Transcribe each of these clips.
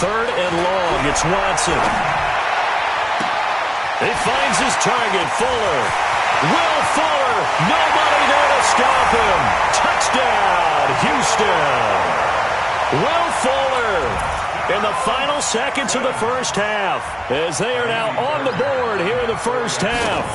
3rd and long. It's Watson. He finds his target, Fuller. Will Fuller, nobody there to stop him. Touchdown, Houston. Will Fuller in the final seconds of the first half as they are now on the board here in the first half.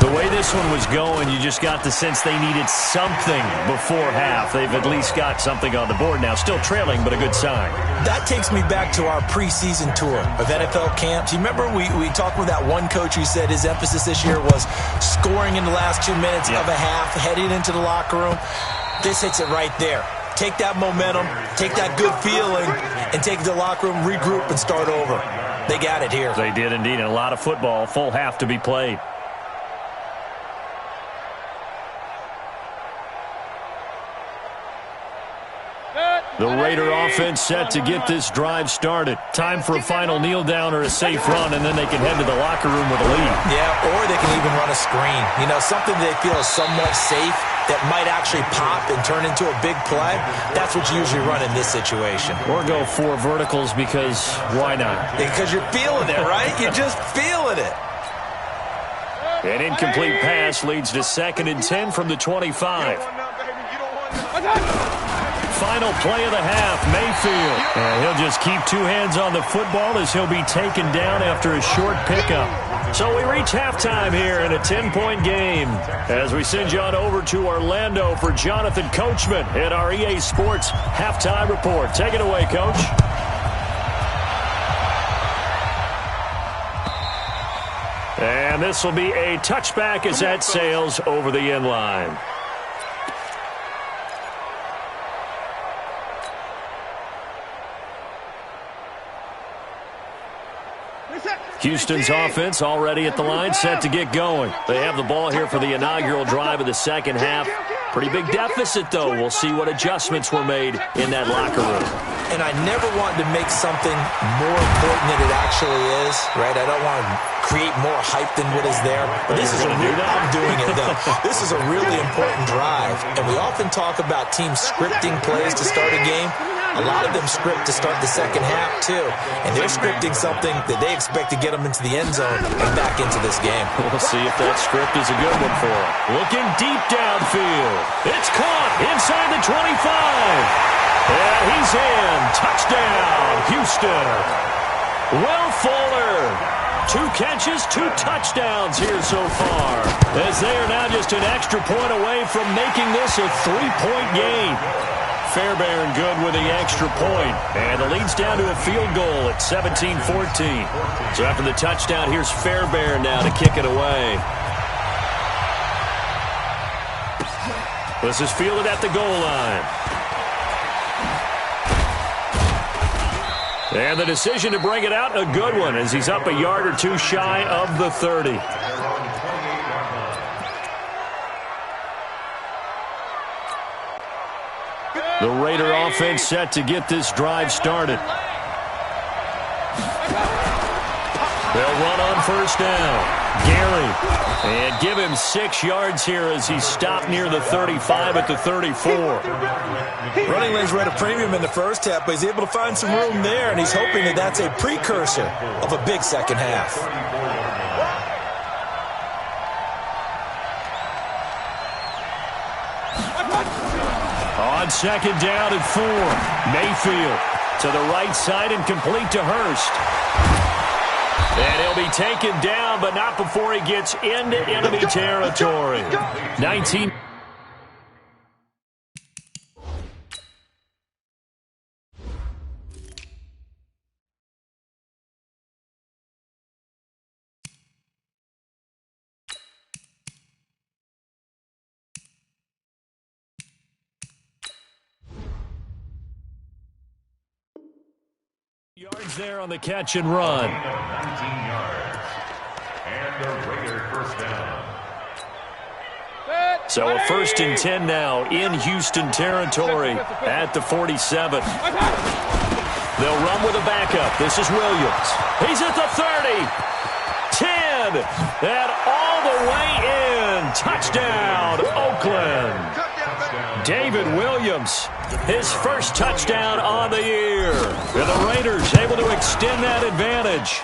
The way this one was going, you just got the sense they needed something before half. They've at least got something on the board now. Still trailing, but a good sign. That takes me back to our preseason tour of NFL camps. You remember we talked with that one coach who said his emphasis this year was scoring in the last 2 minutes of a half, heading into the locker room. This hits it right there. Take that momentum, take that good feeling, and take it to the locker room, regroup, and start over. They got it here. They did indeed, and a lot of football, full half to be played. The Raider offense set to get this drive started. Time for a final kneel down or a safe run, and then they can head to the locker room with a lead. Yeah, or they can even run a screen. You know, something they feel is somewhat safe that might actually pop and turn into a big play. That's what you usually run in this situation. Or go 4 verticals because why not? Because you're feeling it, right? You're just feeling it. An incomplete pass leads to 2nd and 10 from the 25. Final play of the half, Mayfield. And he'll just keep 2 hands on the football as he'll be taken down after a short pickup. So we reach halftime here in a 10-point game as we send you on over to Orlando for Jonathan Coachman at our EA Sports Halftime Report. Take it away, Coach. And this will be a touchback as that sails over the end line. Houston's offense already at the line, set to get going. They have the ball here for the inaugural drive of the second half. Pretty big deficit, though. We'll see what adjustments were made in that locker room. And I never wanted to make something more important than it actually is, right? I don't want to create more hype than what is there. But this is I'm doing it, though. This is a really important drive. And we often talk about teams scripting plays to start a game. A lot of them script to start the second half, too. And they're scripting something that they expect to get them into the end zone and back into this game. We'll see if that script is a good one for them. Looking deep downfield. It's caught inside the 25. And he's in. Touchdown, Houston. Will Fuller. 2 catches, 2 touchdowns here so far. As they are now just an extra point away from making this a 3-point game. Fairbairn good with the extra point. And the lead's down to a field goal at 17-14. So after the touchdown, here's Fairbairn now to kick it away. This is fielded at the goal line. And the decision to bring it out, a good one, as he's up a yard or 2 shy of the 30. The Raider offense set to get this drive started. They'll run on first down. Gary. And give him 6 yards here as he's stopped near the 35 at the 34. Running lanes were at a premium in the first half, but he's able to find some room there, and he's hoping that that's a precursor of a big second half. On 2nd down and 4. Mayfield to the right side and complete to Hurst. And he'll be taken down, but not before he gets into enemy territory. 19. Yards there on the catch and run. 19 yards. And the Raider first down. So a 1st and 10 now in Houston territory at the 47. They'll run with a backup. This is Williams. He's at the 30. 10. And all the way in. Touchdown, Oakland. David Williams, his first touchdown on the year. And the Raiders able to extend that advantage.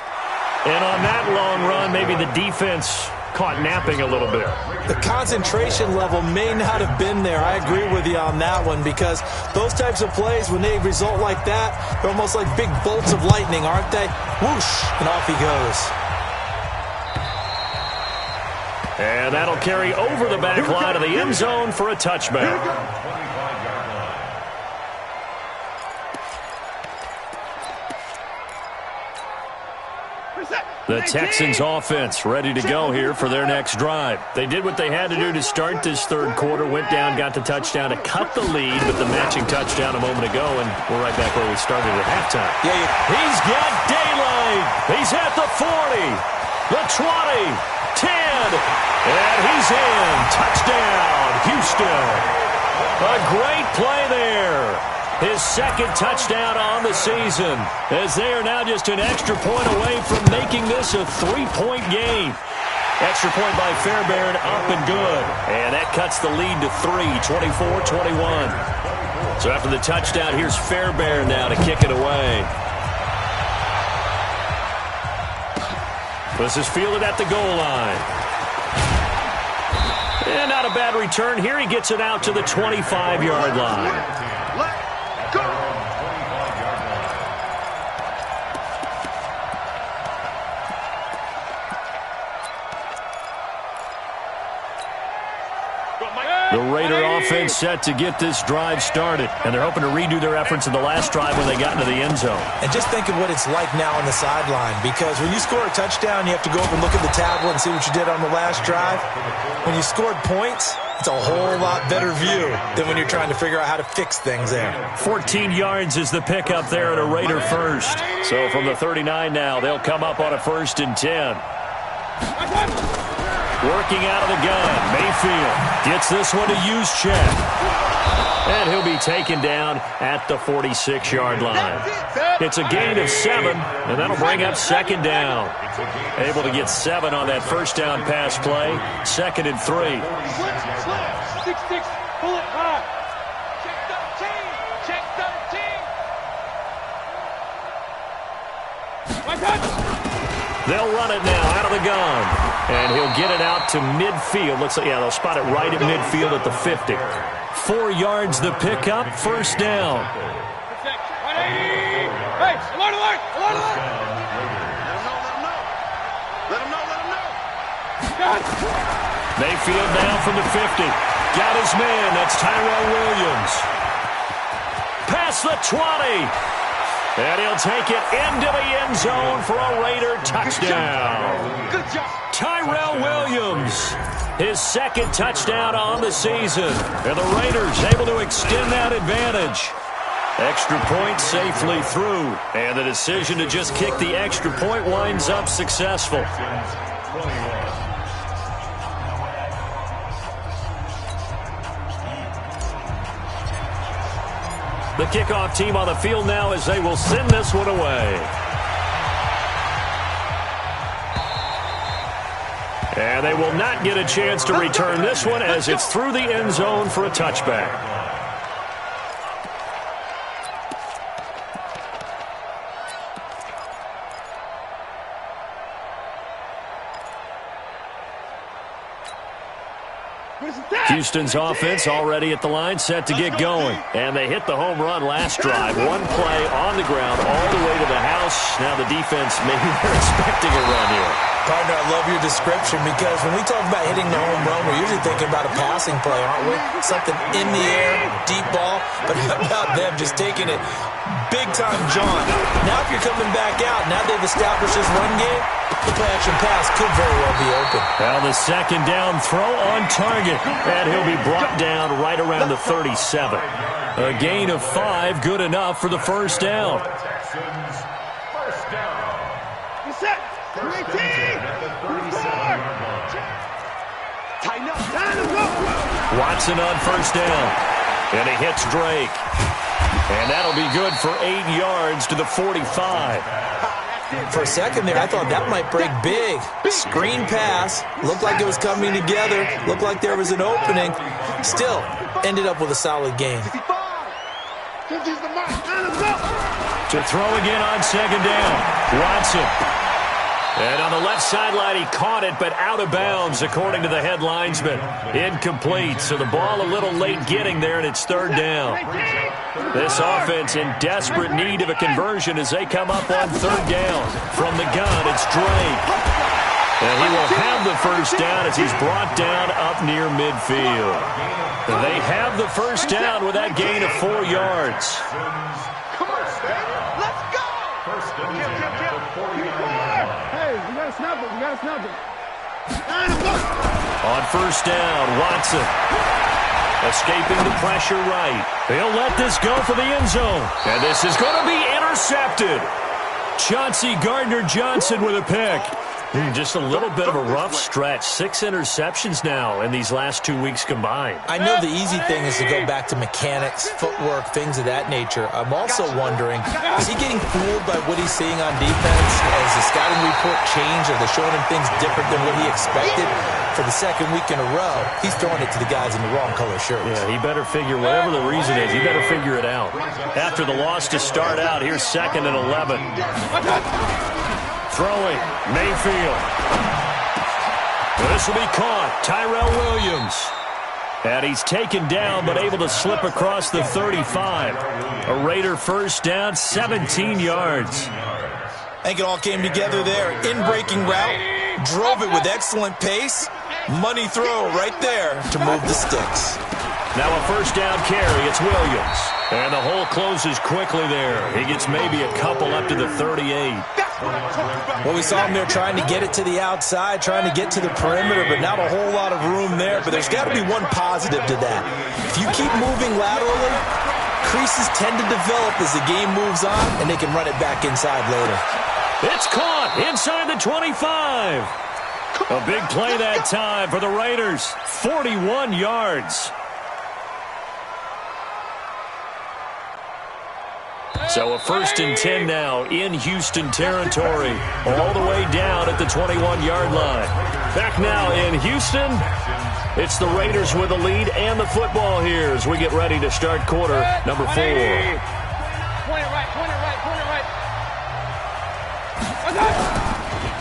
And on that long run, maybe the defense caught napping a little bit. The concentration level may not have been there. I agree with you on that one, because those types of plays, when they result like that, they're almost like big bolts of lightning, aren't they? Whoosh, and off he goes. And that'll carry over the back line of the end zone for a touchback. The Texans offense ready to go here for their next drive. They did what they had to do to start this third quarter, went down, got the touchdown to cut the lead with the matching touchdown a moment ago, and we're right back where we started at halftime. He's got daylight. He's at the 40, the 20, 10, and he's in. Touchdown, Houston. A great play there. His second touchdown on the season, as they are now just an extra point away from making this a three-point game. Extra point by Fairbairn, up and good. And that cuts the lead to 3, 24-21. So after the touchdown, here's Fairbairn now to kick it away. This is fielded at the goal line. And not a bad return here. He gets it out to the 25-yard line. The Raider offense set to get this drive started, and they're hoping to redo their efforts in the last drive when they got into the end zone. And just think of what it's like now on the sideline, because when you score a touchdown, you have to go up and look at the tablet and see what you did on the last drive. When you scored points, it's a whole lot better view than when you're trying to figure out how to fix things there. 14 yards is the pickup there at a Raider first. So from the 39 now, they'll come up on a 1st and 10. Working out of the gun, Mayfield gets this one to Juszczyk. And he'll be taken down at the 46-yard line. It's a gain of 7, and that'll bring up 2nd down. Able to get 7 on that first down pass play. 2nd and 3. 6-6, pull it high. Check 13. They'll run it now out of the gun. And he'll get it out to midfield. Looks like, yeah, they'll spot it right at midfield at the 50. 4 yards the pickup, 1st down. 180. Hey, alert, alert, alert, alert. Let him know. Mayfield now from the 50. Got his man. That's Tyrell Williams. Past the 20. And he'll take it into the end zone for a Raider touchdown. Good job. Tyrell Williams, his 2nd touchdown on the season. And the Raiders able to extend that advantage. Extra point safely through. And the decision to just kick the extra point winds up successful. The kickoff team on the field now as they will send this one away. And they will not get a chance to return this one as it's through the end zone for a touchback. Houston's offense already at the line, set to get going. And they hit the home run last drive. One play on the ground all the way to the house. Now the defense, maybe they're expecting a run here. Partner, I love your description, because when we talk about hitting the home run, we're usually thinking about a passing play, aren't we? Something in the air, deep ball. But how about them just taking it big-time jaunt? Now if you're coming back out, now they've established this run game, the play-action pass could very well be open. Well, the 2nd down throw on target. And he'll be brought down right around the 37. A gain of 5, good enough for the 1st down. First down. Get set. 18. 34. Tighten up. Watson on 1st down. And he hits Drake. And that'll be good for 8 yards to the 45. For a second there, I thought that might break big. Screen pass. Looked like it was coming together. Looked like there was an opening. Still, ended up with a solid gain. 65. 50's the mark. Let's go. To throw again on second down. Watson. And on the left sideline, he caught it, but out of bounds, according to the head linesman. Incomplete, so the ball a little late getting there, and it's third down. This offense in desperate need of a conversion as they come up on third down. From the gun, it's Drake. And he will have the first down as he's brought down up near midfield. They have the first down with that gain of 4 yards. Come on, baby. Let's go. First and 10 at the 49. Hey, we got to snap it. We got to snap it. On first down, Watson. Escaping the pressure right. They'll let this go for the end zone. And this is going to be intercepted. Chauncey Gardner-Johnson with a pick. Just a little bit of a rough stretch. 6 interceptions now in these last 2 weeks combined. I know the easy thing is to go back to mechanics, footwork, things of that nature. I'm also wondering, is he getting fooled by what he's seeing on defense? Has the scouting report changed? Are they showing him things different than what he expected? For the second week in a row, he's throwing it to the guys in the wrong color shirts. Yeah, he better figure, whatever the reason is, he better figure it out. After the loss to start out, here's 2nd and 11. Throwing, Mayfield. This will be caught, Tyrell Williams. And he's taken down, but able to slip across the 35. A Raider first down, 17 yards. I think it all came together there. In-breaking route, drove it with excellent pace. Money throw right there to move the sticks. Now a first down carry, it's Williams. And the hole closes quickly there. He gets maybe a couple up to the 38. Well, we saw him there trying to get it to the outside, trying to get to the perimeter, but not a whole lot of room there. But there's got to be one positive to that. If you keep moving laterally, creases tend to develop as the game moves on, and they can run it back inside later. It's caught inside the 25. A big play that time for the Raiders. 41 yards. So a 1st and 10 now in Houston territory, all the way down at the 21-yard line. Back now in Houston, it's the Raiders with the lead and the football here as we get ready to start quarter number 4. Point it right, point it right, point it right.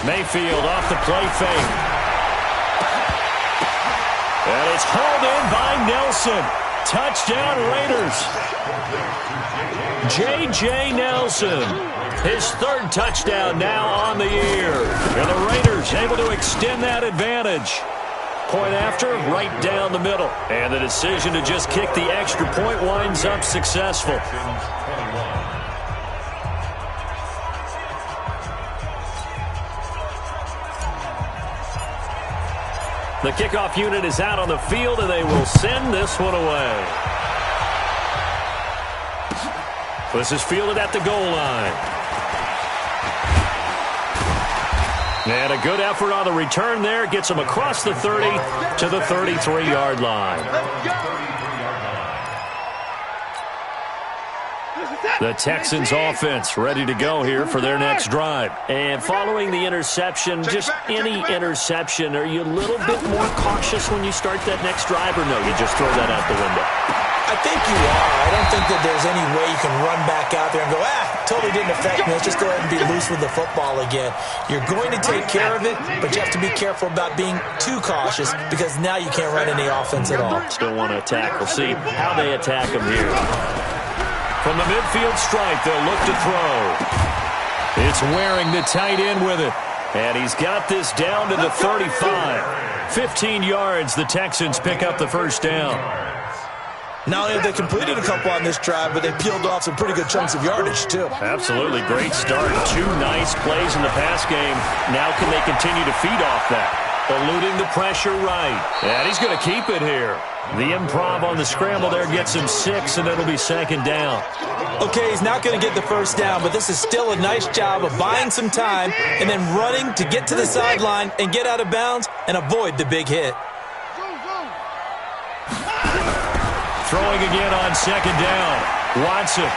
Mayfield off the play fake. And it's hauled in by Nelson. Touchdown Raiders. J.J. Nelson, his 3rd touchdown now on the year. And the Raiders able to extend that advantage. Point after, right down the middle. And the decision to just kick the extra point winds up successful. The kickoff unit is out on the field, and they will send this one away. This is fielded at the goal line. And a good effort on the return there. Gets him across the 30 to the 33-yard line. The Texans offense ready to go here for their next drive. And following the interception, just any interception, are you a little bit more cautious when you start that next drive, or no, you just throw that out the window? I think you are. I don't think that there's any way you can run back out there and go, totally didn't affect me. Let's just go ahead and be loose with the football again. You're going to take care of it, but you have to be careful about being too cautious because now you can't run any offense at all. Still want to attack. We'll see how they attack them here. From the midfield stripe, they'll look to throw. It's Waring, the tight end, with it. And he's got this down to the 35. 15 yards, the Texans pick up the first down. Not only have they completed a couple on this drive, but they peeled off some pretty good chunks of yardage, too. Absolutely. Great start. 2 nice plays in the pass game. Now can they continue to feed off that? Eluding the pressure right. And he's going to keep it here. The improv on the scramble there gets him 6, and it'll be 2nd down. Okay, he's not going to get the first down, but this is still a nice job of buying some time and then running to get to the sideline and get out of bounds and avoid the big hit. Throwing again on 2nd down. Watson.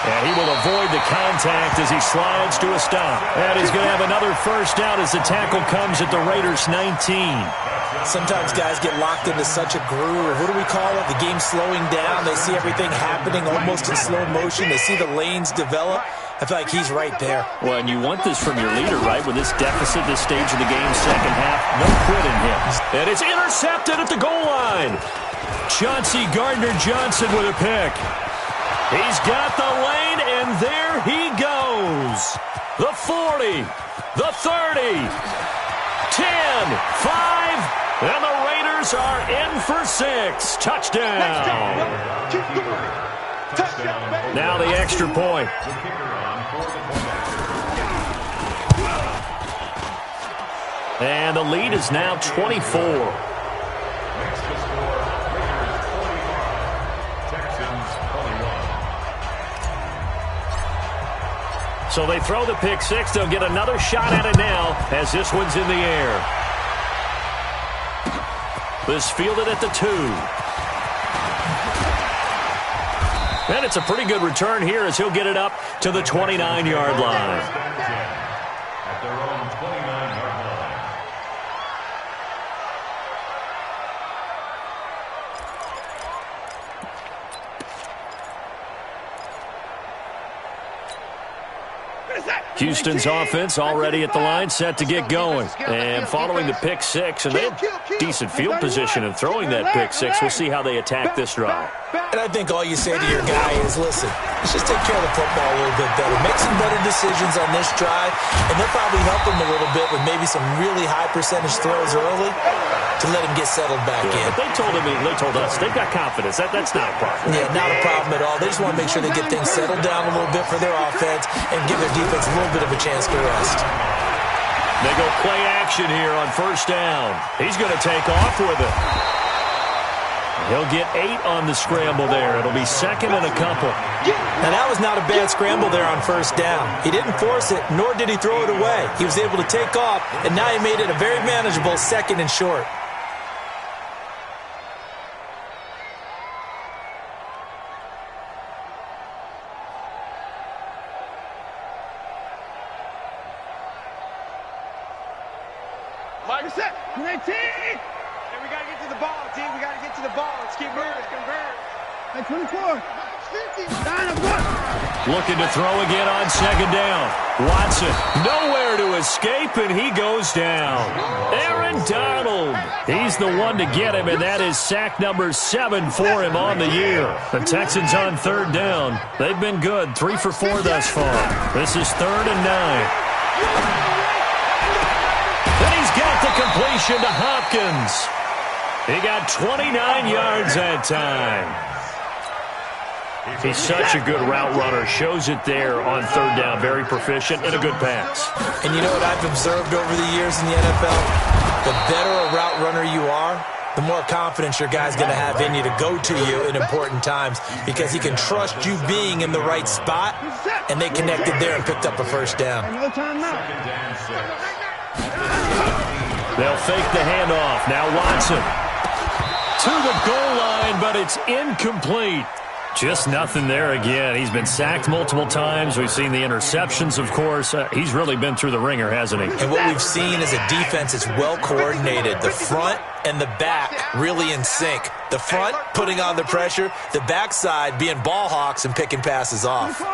And he will avoid the contact as he slides to a stop. And he's going to have another first down as the tackle comes at the Raiders' 19. Sometimes guys get locked into such a groove. What do we call it? The game's slowing down. They see everything happening almost in slow motion. They see the lanes develop. I feel like he's right there. Well, and you want this from your leader, right? With this deficit, this stage of the game, second half, no quitting him. And it's intercepted at the goal line. Chauncey Gardner-Johnson with a pick. He's got the lane, and there he goes. The 40, the 30, 10, 5, and the Raiders are in for 6. Touchdown. Now the extra point. And the lead is now 24. So they throw the pick six. They'll get another shot at it now as this one's in the air. This fielded at the 2. And it's a pretty good return here as he'll get it up to the 29-yard line. At their own 29-yard line. Houston's offense already at the line, set to get going. And following the pick six, and they have decent field position in throwing that pick six. We'll see how they attack this drive. And I think all you say to your guy is, listen, let's just take care of the football a little bit better. Make some better decisions on this drive, and they'll probably help him a little bit with maybe some really high percentage throws early to let him get settled back in. But they told us, they've got confidence. That's not a problem. Yeah, not a problem at all. They just want to make sure they get things settled down a little bit for their offense and give their defense a little bit of a chance to rest. They go play action here on first down. He's going to take off with it. He'll get 8 on the scramble there. It'll be second and a couple. Now, that was not a bad scramble there on first down. He didn't force it, nor did he throw it away. He was able to take off, and now he made it a very manageable second and short. Like I said, 19. We got to get to the ball, team. We got to get to the ball. Let's keep moving. Convert. Hey, 24. 50. Looking to throw again on second down. Watson, nowhere to escape, and he goes down. Aaron Donald. He's the one to get him, and that is sack number 7 for him on the year. The Texans on third down. They've been good, 3 for 4 thus far. This is 3rd and 9. And he's got the completion to Hopkins. He got 29 yards that time. He's such a good route runner. Shows it there on third down. Very proficient and a good pass. And you know what I've observed over the years in the NFL? The better a route runner you are, the more confidence your guy's going to have in you to go to you in important times because he can trust you being in the right spot, and they connected there and picked up a first down. They'll fake the handoff. Now Watson to the goal line, but it's incomplete. Just nothing there again. He's been sacked multiple times. We've seen the interceptions, of course. He's really been through the ringer, hasn't he? And what we've seen is a defense that's well coordinated. The front and the back really in sync. The front putting on the pressure. The backside being ball hawks and picking passes off. 50,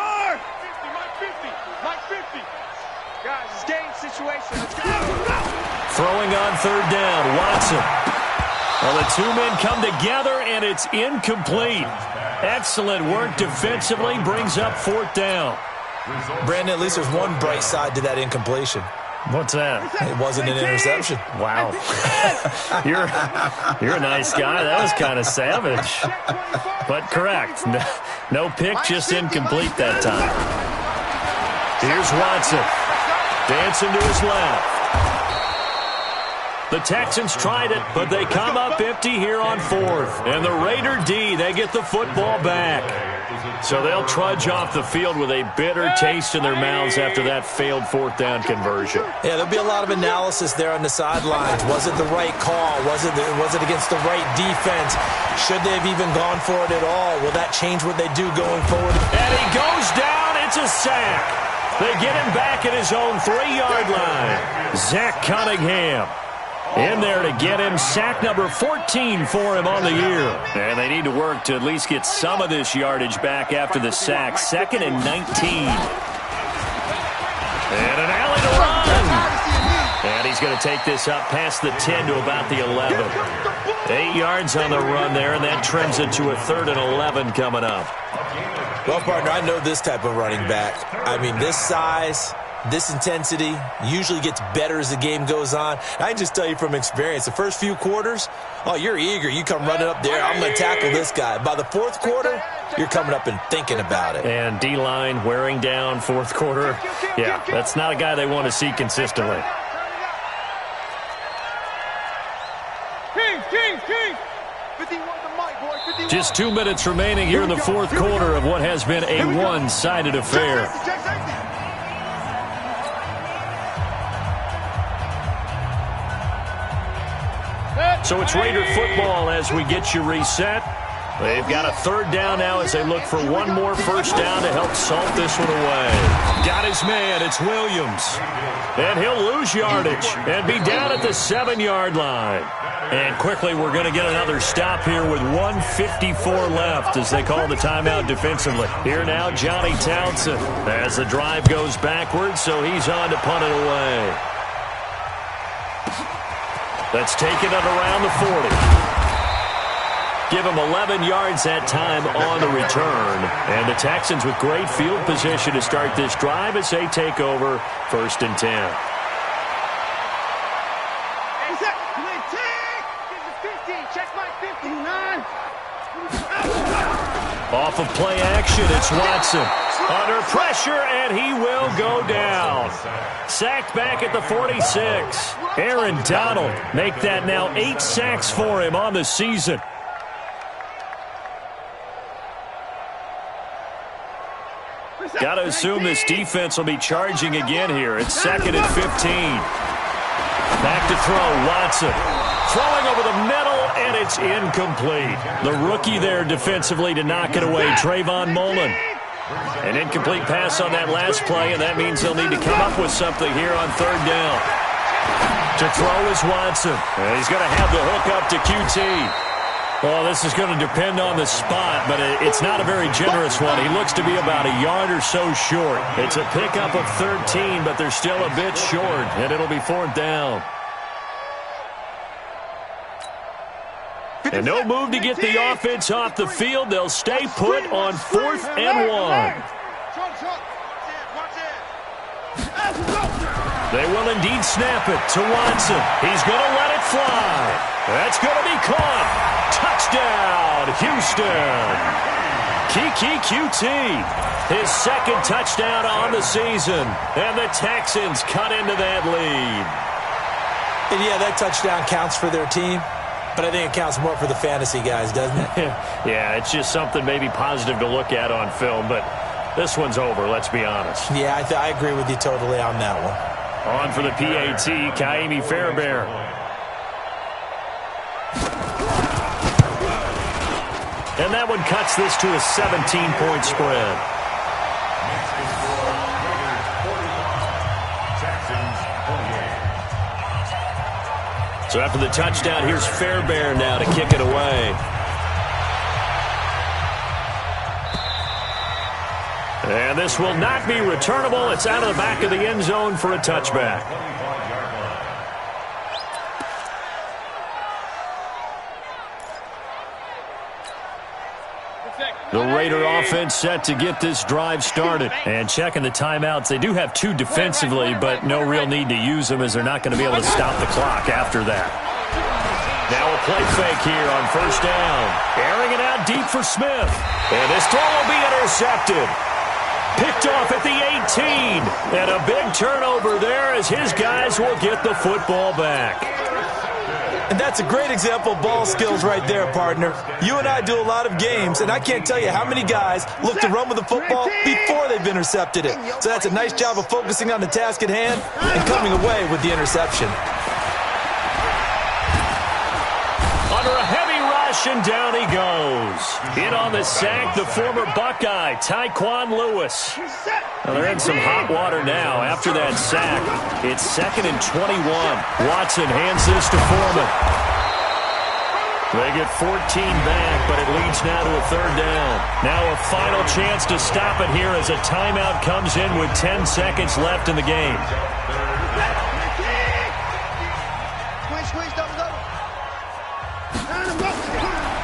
Mike 50. Guys, it's game situation. Let's go. Throwing on third down, Watson. Well, the two men come together, and it's incomplete. Excellent work defensively, brings up 4th down. Brandon, at least there's one bright side to that incompletion. What's that? It wasn't an interception. Wow. You're a nice guy. That was kind of savage. But correct. No pick, just incomplete that time. Here's Watson. Dancing to his left. The Texans tried it, but they come up empty here on fourth. And the Raider D, they get the football back. So they'll trudge off the field with a bitter taste in their mouths after that failed fourth down conversion. Yeah, there'll be a lot of analysis there on the sidelines. Was it the right call? Was it against the right defense? Should they have even gone for it at all? Will that change what they do going forward? And he goes down. It's a sack. They get him back at his own 3-yard line. Zach Cunningham in there to get him sack number 14 for him on the year. And they need to work to at least get some of this yardage back after the sack. 2nd and 19. And an alley to run. And he's going to take this up past the 10 to about the 11. 8 yards on the run there, and that trims it to a 3rd and 11 coming up. Well, partner, I know this type of running back. I mean, this size, this intensity usually gets better as the game goes on. I can just tell you from experience, the first few quarters, oh, you're eager. You come running up there, I'm going to tackle this guy. By the fourth quarter, you're coming up and thinking about it. And D-line wearing down fourth quarter. Yeah, that's not a guy they want to see consistently. Just 2 minutes remaining here in the fourth quarter of what has been a one-sided affair. So it's Raider football as we get you reset. They've got a 3rd down now as they look for one more first down to help salt this one away. Got his man. It's Williams. And he'll lose yardage and be down at the 7-yard line. And quickly we're going to get another stop here with 1:54 left as they call the timeout defensively. Here now, Johnny Townsend as the drive goes backwards, so he's on to punt it away. That's taken it around the 40. Give him 11 yards that time on the return. And the Texans with great field position to start this drive as they take over 1st and 10. Off of play action, it's Watson. Under pressure, and he will go down. Sacked back at the 46. Aaron Donald make that now 8 sacks for him on the season. Got to assume this defense will be charging again here. It's 2nd and 15. Back to throw, Watson. Throwing over the middle, and it's incomplete. The rookie there defensively to knock it away, Trayvon Mullen. An incomplete pass on that last play, and that means they'll need to come up with something here on 3rd down. To throw is Watson. And he's going to have the hook up to QT. Well, this is going to depend on the spot, but it's not a very generous one. He looks to be about a yard or so short. It's a pickup of 13, but they're still a bit short, and it'll be 4th down. And no move to get the offense off the field. They'll stay put on 4th and 1. They will indeed snap it to Watson. He's going to let it fly. That's going to be caught. Touchdown, Houston. Kiki QT, his 2nd touchdown on the season. And the Texans cut into that lead. And yeah, that touchdown counts for their team. But I think it counts more for the fantasy guys, doesn't it? Yeah, it's just something maybe positive to look at on film, but this one's over, let's be honest. Yeah, I agree with you totally on that one. On for the PAT, Kaimi Fairbairn. And that one cuts this to a 17-point spread. So after the touchdown, here's Fairbairn now to kick it away. And this will not be returnable. It's out of the back of the end zone for a touchback. The Raider offense set to get this drive started. And checking the timeouts, they do have 2 defensively, but no real need to use them as they're not going to be able to stop the clock after that. Now a play fake here on 1st down. Airing it out deep for Smith. And this throw will be intercepted. Picked off at the 18. And a big turnover there as his guys will get the football back. And that's a great example of ball skills right there, partner. You and I do a lot of games, and I can't tell you how many guys look to run with the football before they've intercepted it. So that's a nice job of focusing on the task at hand and coming away with the interception. Under a heavy rush, and down he goes. In on the sack, the former Buckeye, Tyquan Lewis. Well, they're in some hot water now after that sack. It's 2nd and 21. Watson hands this to Foreman. They get 14 back, but it leads now to a 3rd down. Now a final chance to stop it here as a timeout comes in with 10 seconds left in the game.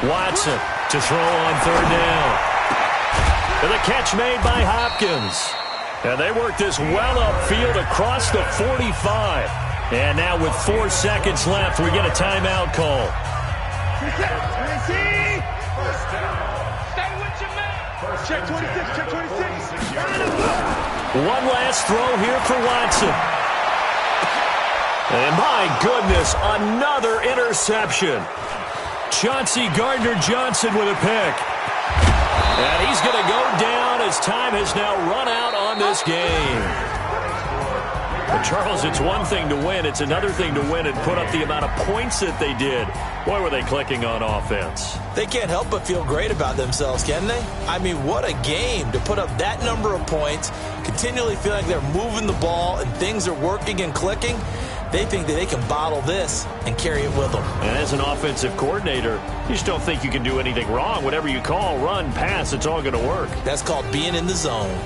Watson to throw on 3rd down. And the catch made by Hopkins. And they work this well upfield across the 45. And now with 4 seconds left, we get a timeout call. Check 26, check 26. One last throw here for Watson. And my goodness, another interception. Chauncey Gardner-Johnson with a pick. And he's going to go down as time has now run out on this game. But Charles, it's one thing to win. It's another thing to win and put up the amount of points that they did. Boy, were they clicking on offense. They can't help but feel great about themselves, can they? I mean, what a game to put up that number of points, continually feel like they're moving the ball and things are working and clicking. They think that they can bottle this and carry it with them. And as an offensive coordinator, you just don't think you can do anything wrong. Whatever you call, run, pass, it's all going to work. That's called being in the zone.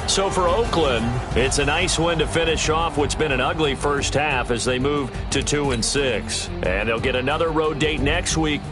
So for Oakland, it's a nice win to finish off what's been an ugly first half as they move to 2-6. And they'll get another road date next week